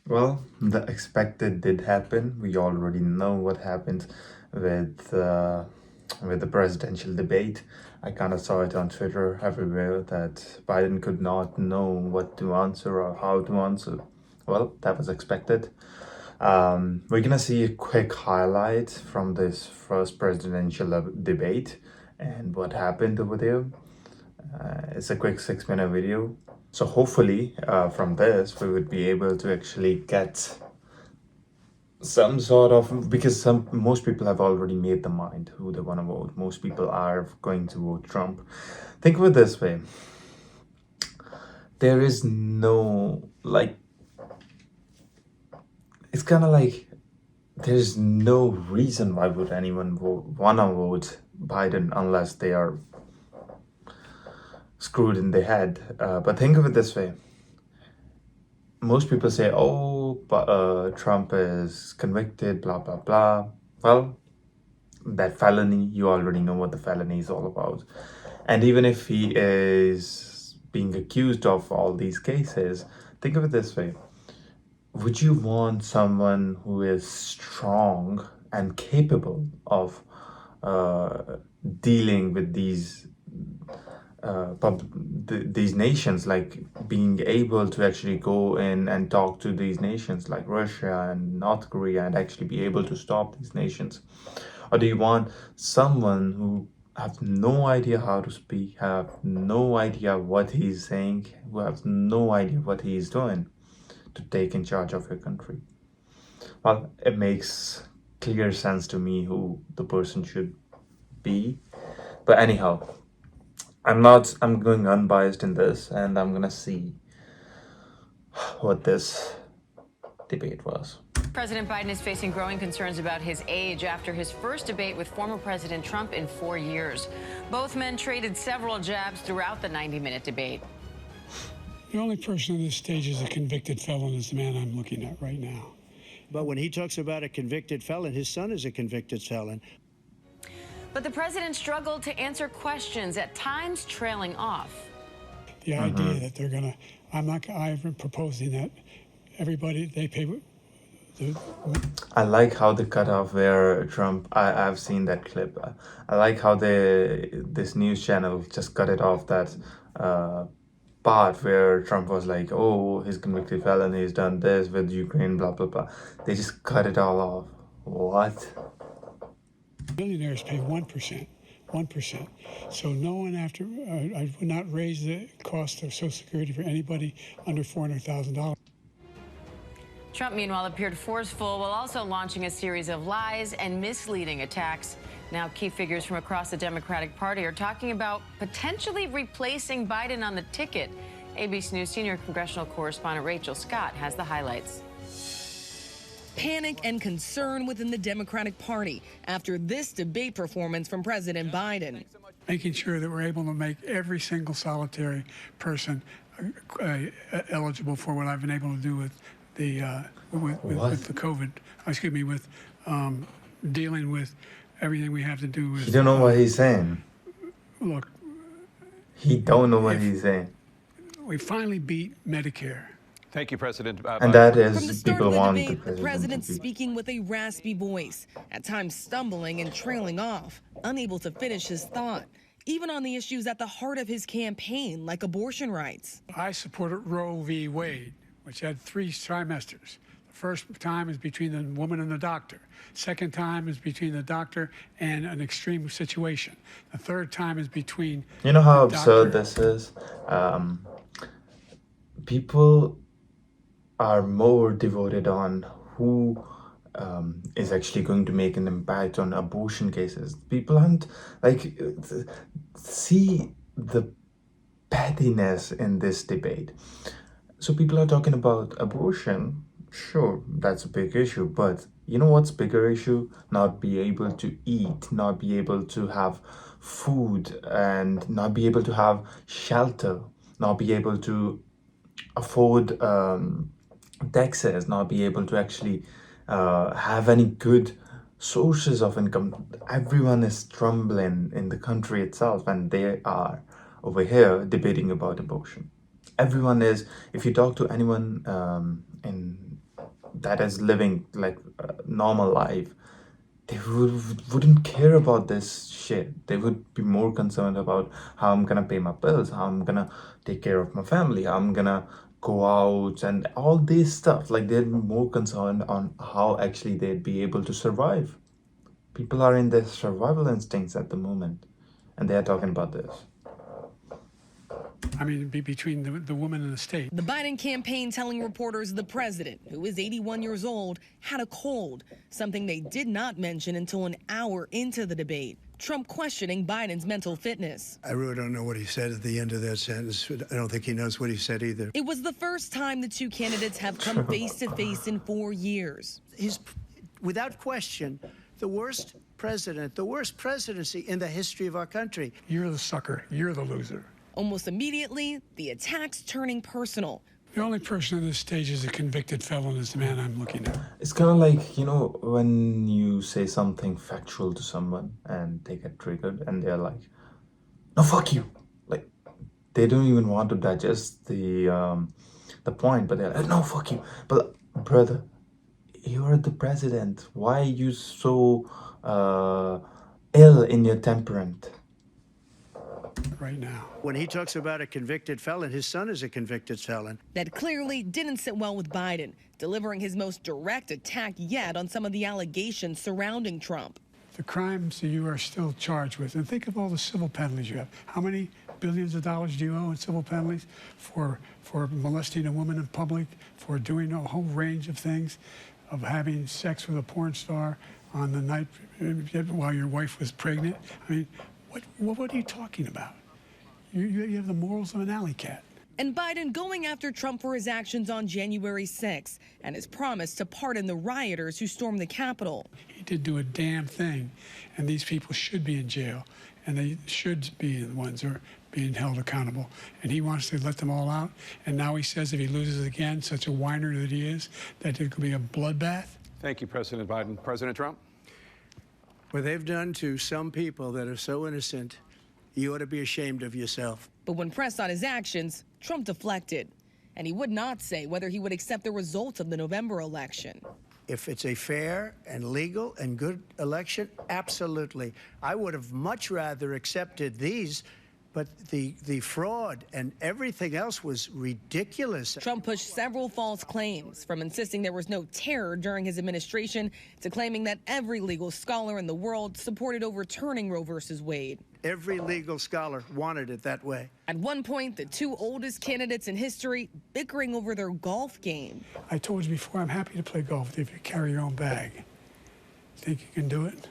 Well, the expected did happen. We already know what happened with uh, with the presidential debate. I kind of saw it on Twitter everywhere that Biden could not know what to answer or how to answer. Well, that was expected. We're gonna see a quick highlight from this first presidential debate and what happened over there. It's a quick 6 minute video. So hopefully, from this, we would be able to actually get some sort of, because some most people have already made the mind who they want to vote. Most people are going to vote Trump. Think of it this way: there is no like. It's kind of like there's no reason why would anyone wanna vote Biden unless they are screwed in the head. But think of it this way: most people say, "Oh, but Trump is convicted," blah blah blah. Well, that felony, you already know what the felony is all about. And even if he is being accused of all these cases, think of it this way: would you want someone who is strong and capable of uh, dealing with these nations, like being able to actually go in and talk to these nations like Russia and North Korea and actually be able to stop these nations? Or do you want someone who have no idea how to speak, have no idea what he's saying, who have no idea what he is doing to take in charge of your country? Well, it makes clear sense to me who the person should be. But anyhow, I'm going unbiased in this, and I'm gonna see what this debate was. President Biden is facing growing concerns about his age after his first debate with former President Trump in 4 years. Both men traded several jabs throughout the 90-minute debate. The only person on this stage is a convicted felon is the man I'm looking at right now. But when he talks about a convicted felon, his son is a convicted felon. But the president struggled to answer questions, at times trailing off. The idea that they're going to, I'm proposing that everybody, they pay. I like how they cut off where Trump. I've seen that clip. I like how this news channel just cut it off, that part where Trump was like, "Oh, he's convicted felon. He's done this with Ukraine." Blah blah blah. They just cut it all off. What? Millionaires pay 1%. 1%. So no one after, I would not raise the cost of Social Security for anybody under $400,000. Trump, meanwhile, appeared forceful while also launching a series of lies and misleading attacks. Now, key figures from across the Democratic Party are talking about potentially replacing Biden on the ticket. ABC News senior congressional correspondent Rachel Scott has the highlights. Panic and concern within the Democratic Party after this debate performance from President Biden. Making sure that we're able to make every single solitary person eligible for what I've been able to do with the with the COVID. Excuse me, with dealing with everything we have to do with. He don't know what he's saying. Look, He don't know what he's saying. we finally beat Medicare. Thank you, President. And that From the is, start people of the want debate, the the president president to be. speaking with a raspy voice, at times stumbling and trailing off, unable to finish his thought, even on the issues at the heart of his campaign, like abortion rights. I supported Roe v. Wade, which had 3 trimesters. The first time is between the woman and the doctor. Second time is between the doctor and an extreme situation. The third time is between. You know how the absurd doctor- this is? People are more devoted on who is actually going to make an impact on abortion cases. People aren't like, see the pettiness in this debate. So people are talking about abortion. Sure, that's a big issue, but you know what's bigger issue? Not be able to eat, not be able to have food, and not be able to have shelter, not be able to afford taxes, not be able to actually have any good sources of income. Everyone is trembling in the country itself, and they are over here debating about abortion. Everyone is. If you talk to anyone in that is living like a normal life, they wouldn't care about this shit. They would be more concerned about how I'm gonna pay my bills, how I'm gonna take care of my family, how I'm gonna go out, and all this stuff. Like they'd be more concerned on how actually they'd be able to survive. People are in their survival instincts at the moment, and they are talking about this. I mean, it'd be between the woman and the state. The Biden campaign telling reporters the president, who is 81 years old, had a cold, something they did not mention until an hour into the debate. Trump questioning Biden's mental fitness. I really don't know what he said at the end of that sentence. I don't think he knows what he said either. It was the first time the two candidates have come face to face in 4 years. He's, without question, the worst president, the worst presidency in the history of our country. You're the sucker. You're the loser. Almost immediately, the attacks turning personal. The only person on this stage is a convicted felon is the man I'm looking at. It's kind of like, when you say something factual to someone and they get triggered and they're like, no, fuck you. Like, they don't even want to digest the point, but they're like, no, fuck you. But, brother, you're the president. Why are you so ill in your temperament? Right now. When he talks about a convicted felon, his son is a convicted felon. That clearly didn't sit well with Biden, delivering his most direct attack yet on some of the allegations surrounding Trump. The crimes that you are still charged with, and think of all the civil penalties you have. How many billions of dollars do you owe in civil penalties for molesting a woman in public, for doing a whole range of things, of having sex with a porn star on the night while your wife was pregnant? I mean, what are you talking about? You have the morals of an alley cat. And Biden going after Trump for his actions on January 6th and his promise to pardon the rioters who stormed the Capitol. He did do a damn thing, and these people should be in jail, and they should be the ones who are being held accountable. And he wants to let them all out, and now he says if he loses again, such a whiner that he is, that it could be a bloodbath. Thank you, President Biden. President Trump? What they've done to some people that are so innocent, you ought to be ashamed of yourself. But when pressed on his actions, Trump deflected. And he would not say whether he would accept the results of the November election. If it's a fair and legal and good election, absolutely. I would have much rather accepted these, but the fraud and everything else was ridiculous. Trump pushed several false claims, from insisting there was no terror during his administration to claiming that every legal scholar in the world supported overturning Roe versus Wade. Every legal scholar wanted it that way. At one point, the two oldest candidates in history bickering over their golf game. I told you before, I'm happy to play golf if you carry your own bag. Think you can do it?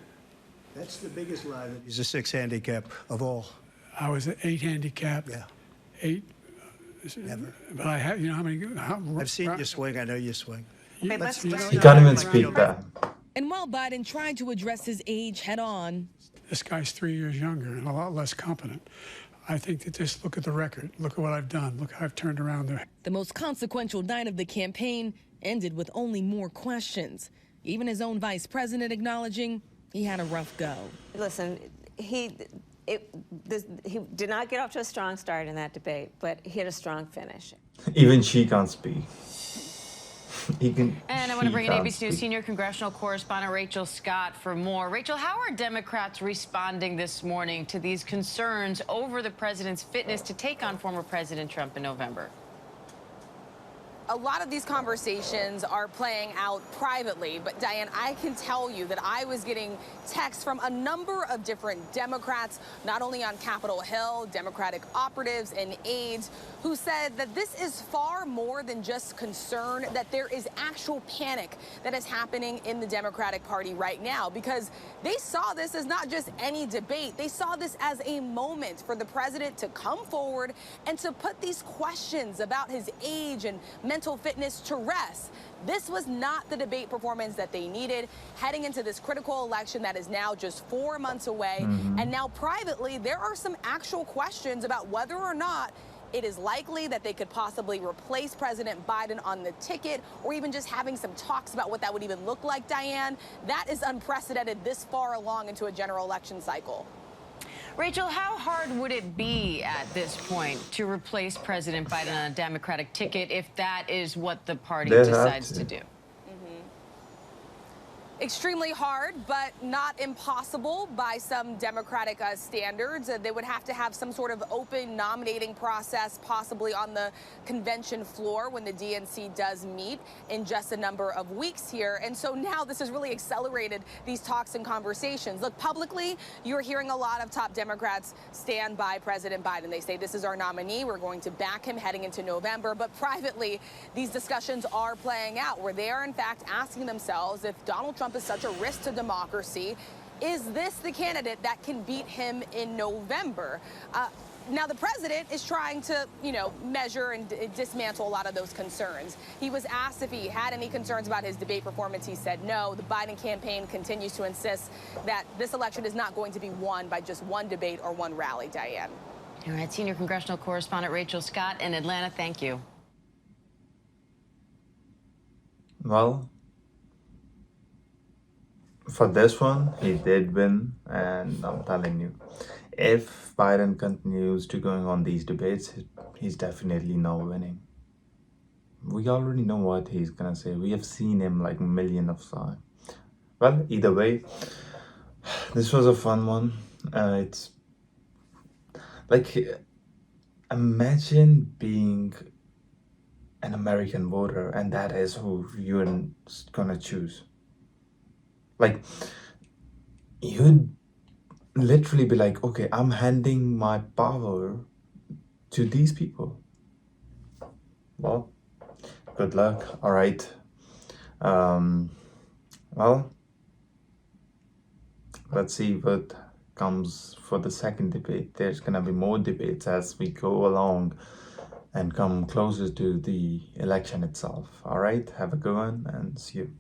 That's the biggest lie. He's a 6 handicap of all. I was an 8 handicap. Yeah. 8. Never. But I have, how many? I've seen you swing. I know you swing. You, let's You can't even speak that. And while Biden tried to address his age head on, This guy's 3 years younger and a lot less competent. I think that just look at the record. Look at what I've done. Look how I've turned around there. the most consequential night of the campaign ended with only more questions. Even his own vice president acknowledging he had a rough go. Listen, he did not get off to a strong start in that debate, but he had a strong finish. Even she can't speak. And I want to bring in ABC News senior congressional correspondent Rachel Scott for more. Rachel, how are Democrats responding this morning to these concerns over the president's fitness to take on former President Trump in November? A lot of these conversations are playing out privately, but Diane, I can tell you that I was getting texts from a number of different Democrats, not only on Capitol Hill, Democratic operatives and aides, who said that this is far more than just concern, that there is actual panic that is happening in the Democratic Party right now, because they saw this as not just any debate. They saw this as a moment for the president to come forward and to put these questions about his age and mental fitness to rest. This was not the debate performance that they needed heading into this critical election that is now just 4 months away. And now privately, there are some actual questions about whether or not it is likely that they could possibly replace President Biden on the ticket, or even just having some talks about what that would even look like, Diane. That is unprecedented this far along into a general election cycle. Rachel, how hard would it be at this point to replace President Biden on a Democratic ticket if that is what the party decides to do? extremely hard, but not impossible by some Democratic standards. They would have to have some sort of open nominating process, possibly on the convention floor when the DNC does meet in just a number of weeks here. And so now this has really accelerated these talks and conversations. Look, publicly, you're hearing a lot of top Democrats stand by President Biden. They say this is our nominee. We're going to back him heading into November. But privately, these discussions are playing out where they are, in fact, asking themselves if Donald Trump is such a risk to democracy, is this the candidate that can beat him in November? Now, the president is trying to, measure and dismantle a lot of those concerns. He was asked if he had any concerns about his debate performance. He said no. The Biden campaign continues to insist that this election is not going to be won by just one debate or one rally, Diane. All right, senior congressional correspondent Rachel Scott in Atlanta, thank you. Well, for this one, he did win, and I'm telling you, if Biden continues to going on these debates, he's definitely not winning. We already know what he's gonna say. We have seen him like millions of times. Well, either way, this was a fun one. It's like, imagine being an American voter and that is who you're gonna choose. Like, you'd literally be like, okay, I'm handing my power to these people. Well, good luck. All right. Well, let's see what comes for the second debate. There's gonna be more debates as we go along and come closer to the election itself. All right, have a good one and see you.